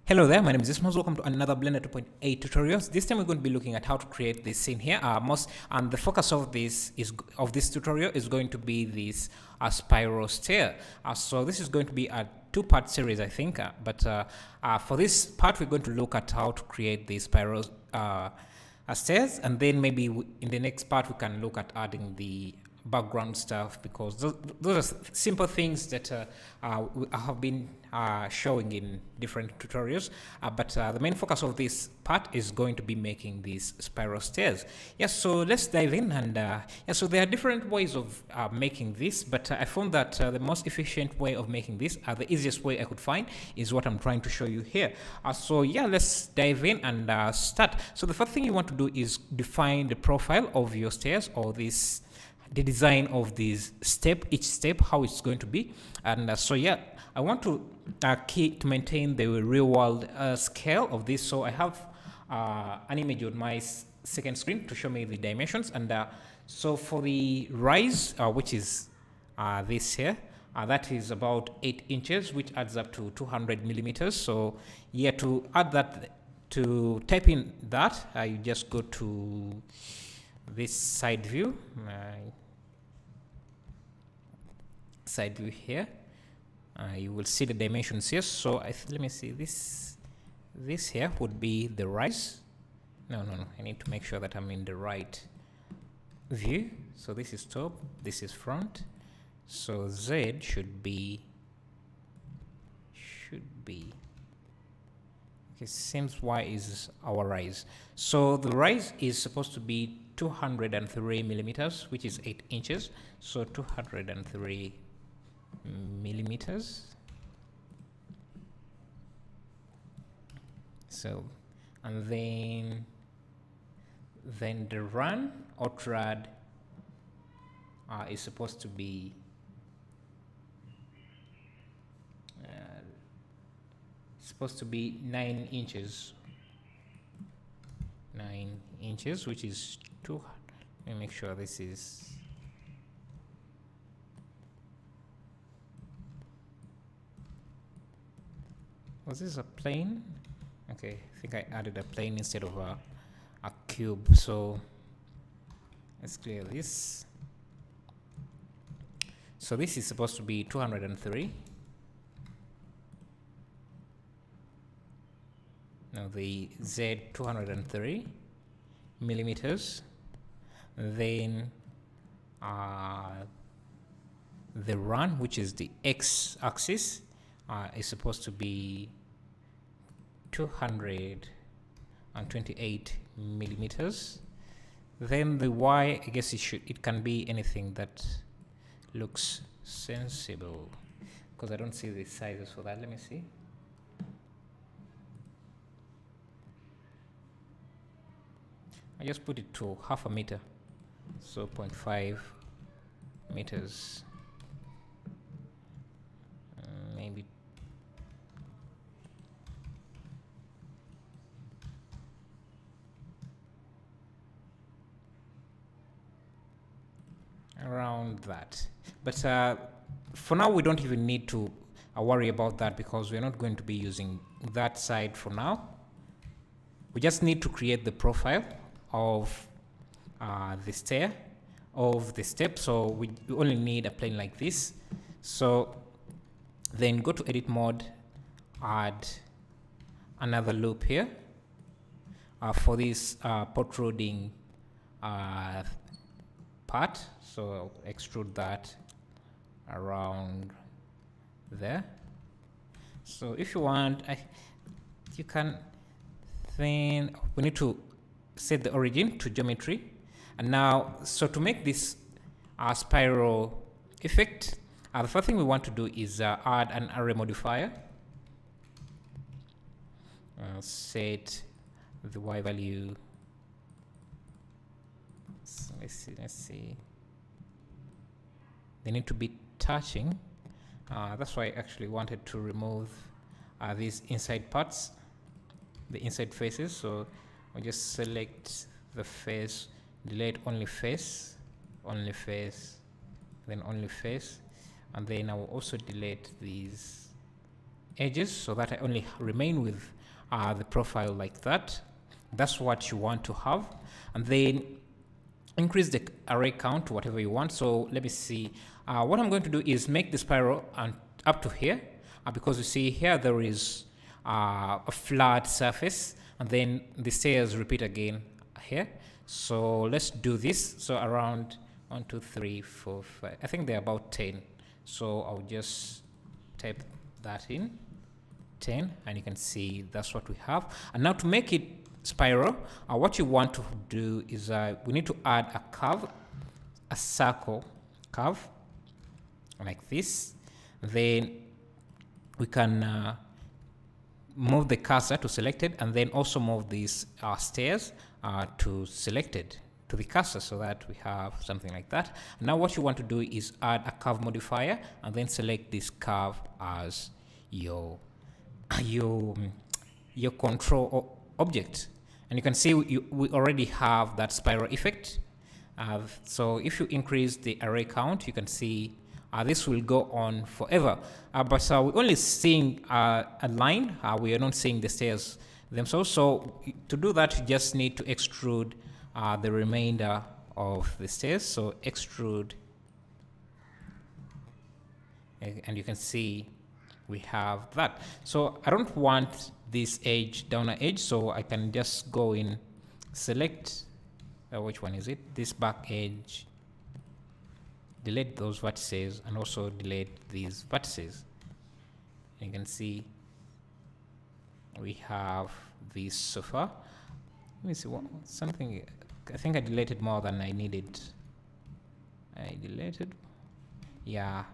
Hello there, my name is Ismas. Welcome to another Blender 2.8 tutorials. This time we're going to be looking at how to create this scene here. And the focus of this tutorial is going to be this spiral stair. So this is going to be a two-part series, I think. For this part, we're going to look at how to create the spiral stairs, and then maybe in the next part we can look at adding the background stuff, because those are simple things that have been showing in different tutorials, but the main focus of this part is going to be making these spiral stairs. Yes, so let's dive in. And so there are different ways of making this, but I found that the most efficient way of making this, the easiest way I could find, is what I'm trying to show you here. So yeah, let's dive in and start. So the first thing you want to do is define the profile of your stairs, or the design of this each step, how it's going to be. And so yeah, I want to maintain the real world scale of this. So I have an image on my second screen to show me the dimensions. And so for the rise, which is this here, that is about 8 inches, which adds up to 200 millimeters. So yeah, to add that, to type in that, you just go to this side view, here. You will see the dimensions here. So let me see, this here would be the rise. No, I need to make sure that I'm in the right view. So this is top, this is front. So Z should be okay, seems Y is our rise. So the rise is supposed to be 203 millimeters, which is 8 inches. So 203 millimeters. So, and then the run or trad is supposed to be supposed to be 9 inches. 9 inches, which is 200. Let me make sure this is. Was this a plane? Okay, I think I added a plane instead of a cube. So let's clear this. So this is supposed to be 203. Now the Z 203 millimeters. Then the run, which is the x-axis, is supposed to be 228 millimeters. Then the Y, I guess it can be anything that looks sensible, because I don't see the sizes for that. Let me see. I just put it to half a meter, so 0.5 meters, maybe. Around that. But for now, we don't even need to worry about that, because we're not going to be using that side for now. We just need to create the profile of the stair, of the step. So we only need a plane like this. So then go to edit mode, add another loop here for this protruding part. So I'll extrude that around there. So if you want, you can, then we need to set the origin to geometry. And now, so to make this spiral effect, the first thing we want to do is add an array modifier. Set the Y value. So let's see. They need to be touching. That's why I actually wanted to remove these inside parts, the inside faces. So we just select the face, delete only face, then only face, and then I will also delete these edges so that I only remain with the profile like that. That's what you want to have. And then increase the array count to whatever you want. So let me see. What I'm going to do is make the spiral and up to here, because you see here there is a flat surface, and then the stairs repeat again here. So let's do this. So around 1, 2, 3, 4, 5. I think they're about 10. So I'll just type that in 10, and you can see that's what we have. And now to make it spiral, what you want to do is we need to add a curve, a circle curve like this. Then we can move the cursor to selected, and then also move these stairs to selected to the cursor, so that we have something like that. Now what you want to do is add a curve modifier, and then select this curve as your control object. And you can see we already have that spiral effect. So if you increase the array count, you can see this will go on forever. But we're only seeing a line. We are not seeing the stairs themselves. So to do that, you just need to extrude the remainder of the stairs. So extrude, and you can see we have that. So I don't want this edge, downer edge, so I can just go in, select, which one is it? This back edge, delete those vertices, and also delete these vertices. And you can see we have this so far. Let me see something. I think I deleted more than I needed. I deleted, yeah.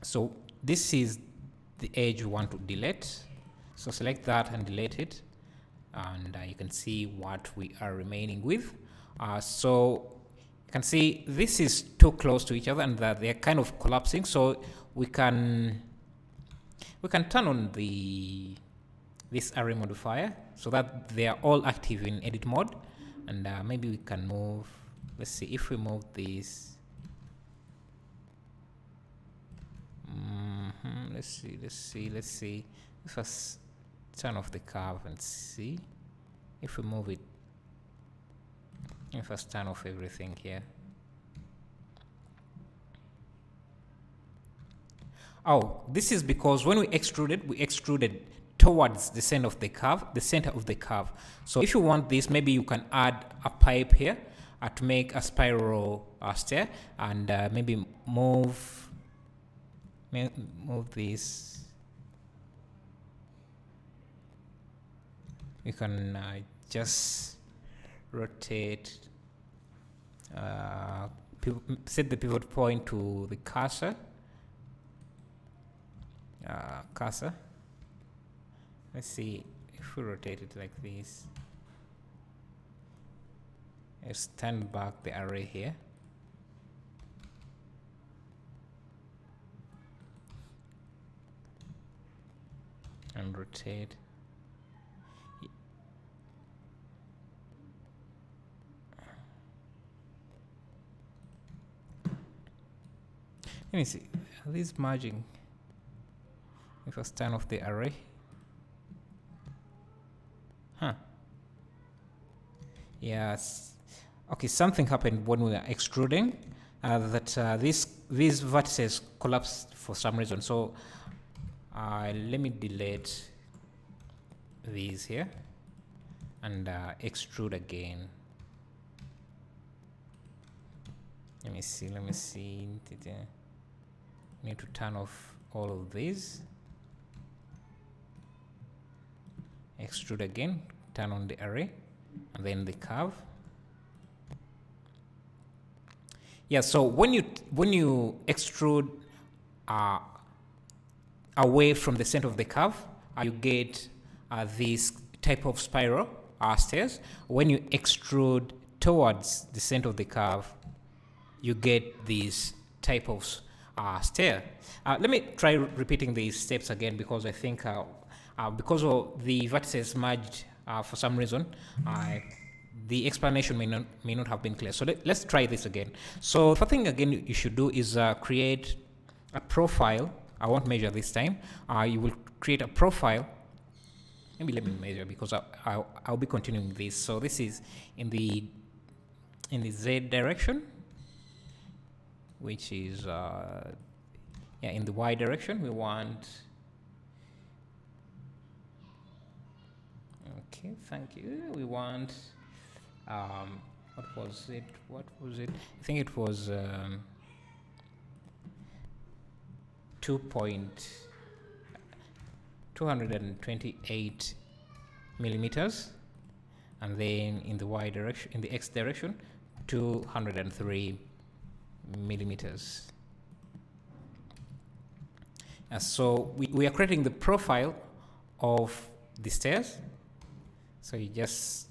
So this is the edge we want to delete. So select that and delete it, and you can see what we are remaining with. So you can see this is too close to each other, and that they're kind of collapsing. So we can turn on this array modifier so that they are all active in edit mode, and maybe we can move. Let's see if we move this. Let's see. First, turn off the curve and see if we move it. Let me first turn off everything here. Oh, this is because when we extruded towards the center of the curve. So if you want this, maybe you can add a pipe here to make a spiral stair, and maybe move this. You can just rotate, set the pivot point to the cursor. Let's see if we rotate it like this. Let's turn back the array here. And rotate. Let me see. Are these merging? If I turn off the array. Yes. Okay, something happened when we were extruding. These vertices collapsed for some reason. So let me delete these here and extrude again. Let me see. Need to turn off all of these. Extrude again, turn on the array, and then the curve. Yeah, so when you extrude away from the center of the curve, you get this type of spiral stairs. When you extrude towards the center of the curve, you get this type of stair. Let me try repeating these steps again, because I think because of the vertices merged for some reason, the explanation may not have been clear. So let's try this again. So the first thing again you should do is create a profile I won't measure this time. You will create a profile. Maybe let me measure, because I'll be continuing this. So this is in the Z direction, which is in the Y direction. We want, okay, thank you. We want what was it? I think it was 228 millimeters, and then in the Y direction, in the X direction, 203 millimeters. So we are creating the profile of the stairs. So you just,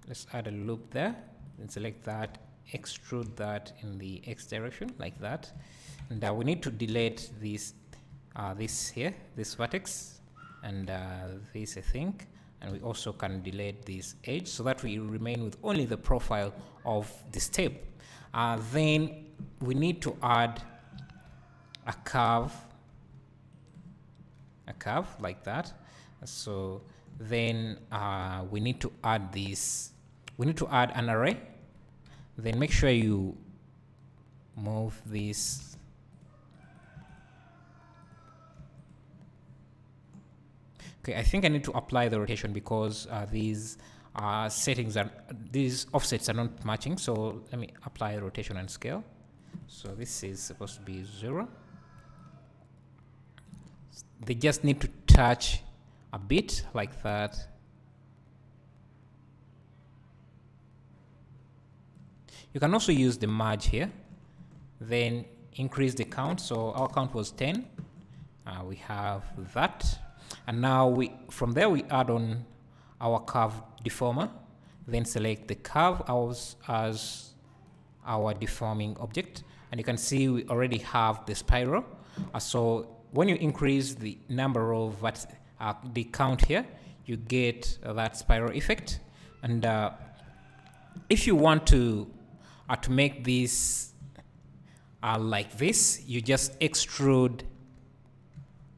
let's add a loop there, and select that, extrude that in the X direction like that. And we need to delete this here, this vertex, and this, I think, and we also can delete this edge, so that we remain with only the profile of the step. Then we need to add a curve like that. So then we need to add this, we need to add an array. Then make sure you move this. Okay, I think I need to apply the rotation, because these settings are, these offsets are not matching. So let me apply rotation and scale. So this is supposed to be 0. They just need to touch a bit like that. You can also use the merge here, then increase the count. So our count was 10. We have that. And now from there we add on our curve deformer, then select the curve as our deforming object. And you can see we already have the spiral. So when you increase the number of the count here, you get that spiral effect. And if you want to make this like this, you just extrude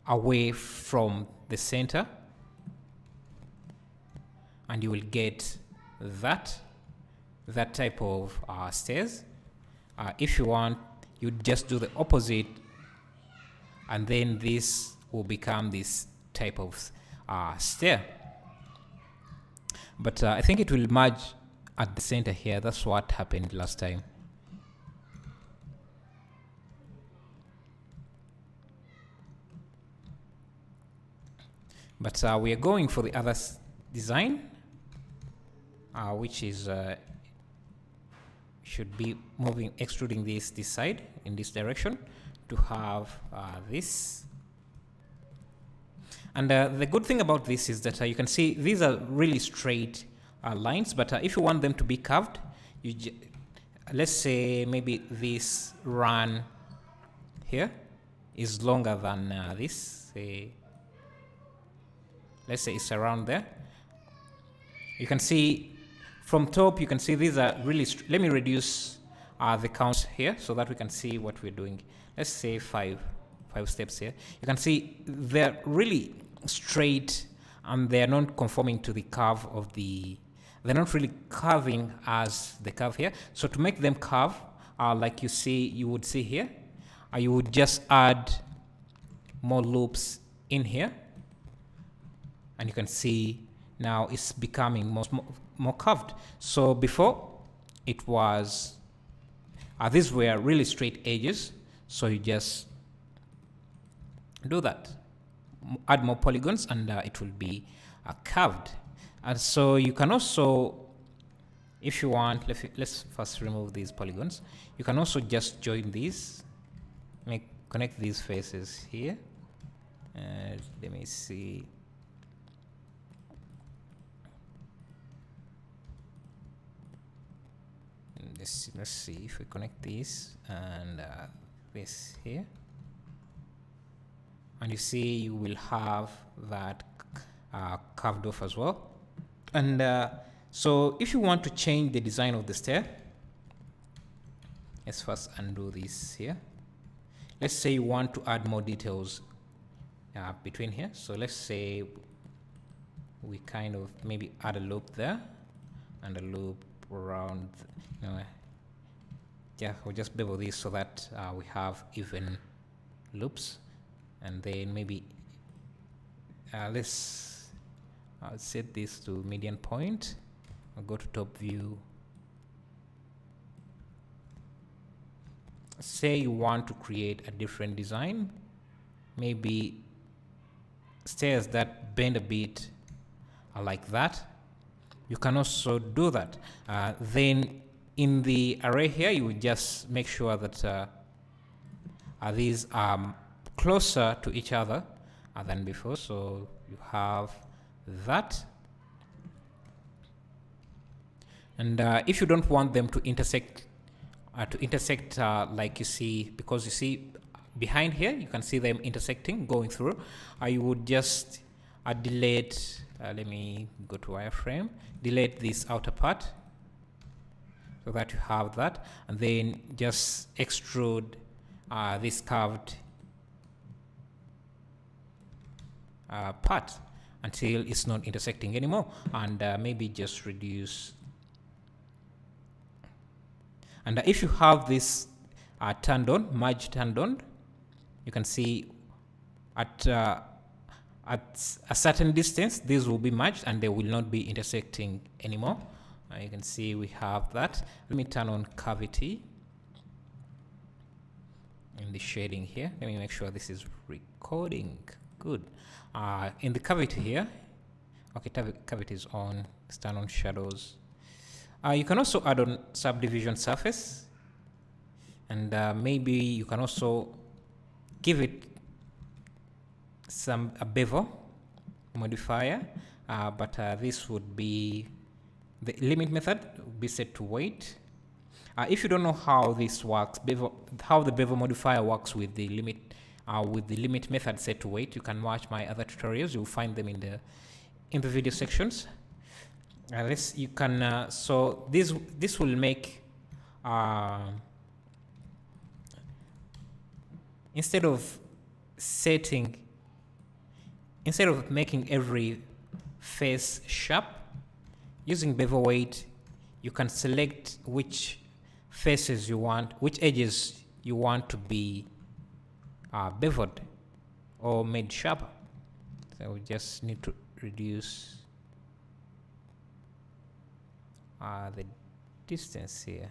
away from the center, and you will get that type of stairs. If you want, you just do the opposite, and then this will become this type of stair. But I think it will merge at the center here. That's what happened last time. But we are going for the other design, which is should be moving, extruding this side in this direction to have this. And the good thing about this is that you can see these are really straight lines, but if you want them to be curved, you let's say maybe this run here is longer than this, say, let's say it's around there. You can see from top, you can see these are really, let me reduce the counts here so that we can see what we're doing. Let's say five steps here. You can see they're really straight, and they're not conforming to the curve of they're not really curving as the curve here. So to make them curve, like you would see here, you would just add more loops in here. And you can see now it's becoming more curved. So before it was, these were really straight edges. So you just do that, add more polygons, and it will be curved. And so you can also, if you want, let's first remove these polygons. You can also just join these, connect these faces here. Let me see. Let's see if we connect these and this here, and you see you will have that curved off as well. And so if you want to change the design of the stair, let's first undo this here. let's say you want to add more details between here. So let's say we kind of maybe add a loop there and a loop around, yeah, we'll just bevel this so that we have even loops. And then maybe let's set this to median point. I'll go to top view. Say you want to create a different design, maybe stairs that bend a bit like that. You can also do that. Then in the array here, you would just make sure that these are closer to each other than before. So you have that. And if you don't want them to intersect, like you see, because you see behind here, you can see them intersecting, going through. You would just delete, let me go to wireframe, delete this outer part so that you have that, and then just extrude this curved part until it's not intersecting anymore, and maybe just reduce. And if you have this turned on, merge turned on, you can see at a certain distance, these will be merged and they will not be intersecting anymore. You can see we have that. Let me turn on cavity in the shading here. Let me make sure this is recording. Good. In the cavity here, okay, cavity is on. Let's turn on shadows. You can also add on subdivision surface, and maybe you can also give it a bevel modifier, but this would be the limit method would be set to weight. If you don't know how this works, how the bevel modifier works with the limit method set to weight, you can watch my other tutorials. You'll find them in the video sections. You can so this will make instead of making every face sharp, using bevel weight, you can select which faces you want, which edges you want to be beveled or made sharper. So we just need to reduce the distance here.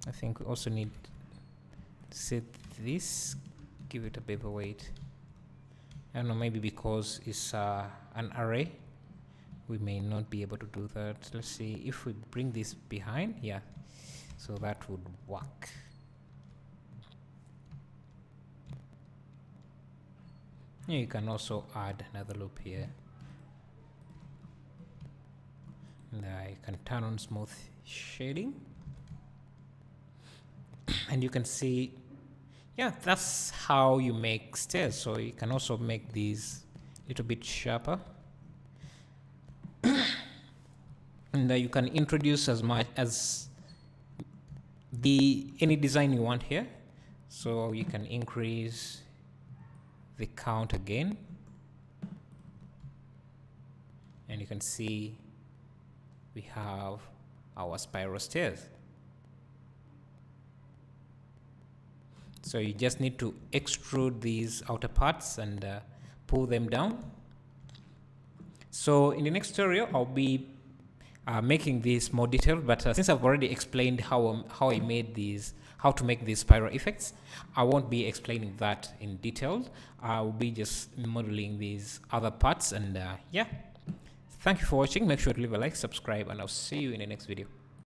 I think we also need to set this, give it a bevel weight. I don't know, maybe because it's an array, we may not be able to do that. Let's see if we bring this behind. Yeah, so that would work. Yeah, you can also add another loop here, and I can turn on smooth shading, and you can see, yeah, that's how you make stairs. So you can also make these a little bit sharper, and you can introduce as much as any design you want here. So you can increase the count again, and you can see we have our spiral stairs. So you just need to extrude these outer parts and pull them down. So in the next tutorial, I'll be making this more detailed, but since I've already explained how I made these, how to make these spiral effects, I won't be explaining that in detail. I'll be just modeling these other parts, and yeah, thank you for watching. Make sure to leave a like, subscribe, and I'll see you in the next video.